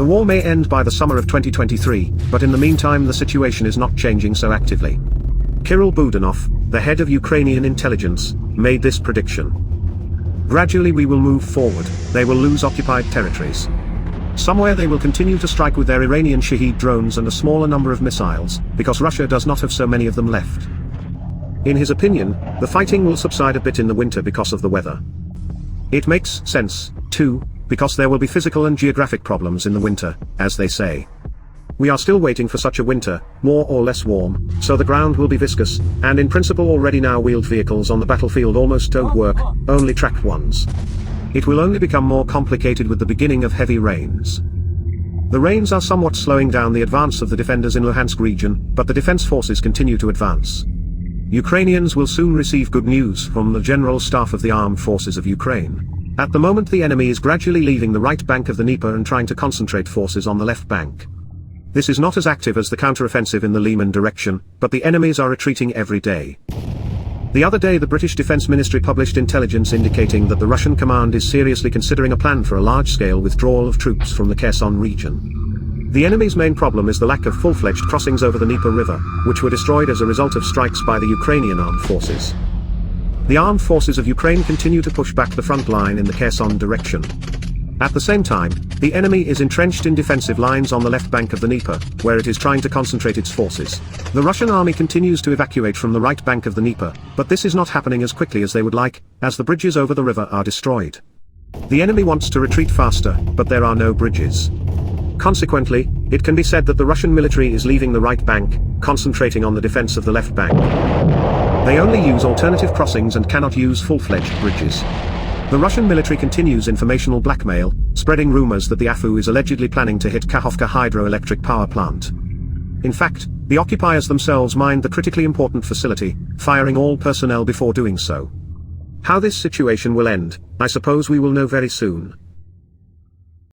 The war may end by the summer of 2023, but in the meantime the situation is not changing so actively. Kirill Budanov, the head of Ukrainian intelligence, made this prediction. Gradually we will move forward, they will lose occupied territories. Somewhere they will continue to strike with their Iranian Shahed drones and a smaller number of missiles, because Russia does not have so many of them left. In his opinion, the fighting will subside a bit in the winter because of the weather. It makes sense, too, because there will be physical and geographic problems in the winter, as they say. We are still waiting for such a winter, more or less warm, so the ground will be viscous, and in principle already now wheeled vehicles on the battlefield almost don't work, only tracked ones. It will only become more complicated with the beginning of heavy rains. The rains are somewhat slowing down the advance of the defenders in Luhansk region, but the defense forces continue to advance. Ukrainians will soon receive good news from the General Staff of the Armed Forces of Ukraine. At the moment the enemy is gradually leaving the right bank of the Dnieper and trying to concentrate forces on the left bank. This is not as active as the counteroffensive in the Lyman direction, but the enemies are retreating every day. The other day the British Defence Ministry published intelligence indicating that the Russian command is seriously considering a plan for a large-scale withdrawal of troops from the Kherson region. The enemy's main problem is the lack of full-fledged crossings over the Dnieper River, which were destroyed as a result of strikes by the Ukrainian armed forces. The armed forces of Ukraine continue to push back the front line in the Kherson direction. At the same time, the enemy is entrenched in defensive lines on the left bank of the Dnieper, where it is trying to concentrate its forces. The Russian army continues to evacuate from the right bank of the Dnieper, but this is not happening as quickly as they would like, as the bridges over the river are destroyed. The enemy wants to retreat faster, but there are no bridges. Consequently, it can be said that the Russian military is leaving the right bank, concentrating on the defense of the left bank. They only use alternative crossings and cannot use full-fledged bridges. The Russian military continues informational blackmail, spreading rumors that the AFU is allegedly planning to hit Kakhovka hydroelectric power plant. In fact, the occupiers themselves mined the critically important facility, firing all personnel before doing so. How this situation will end, I suppose we will know very soon.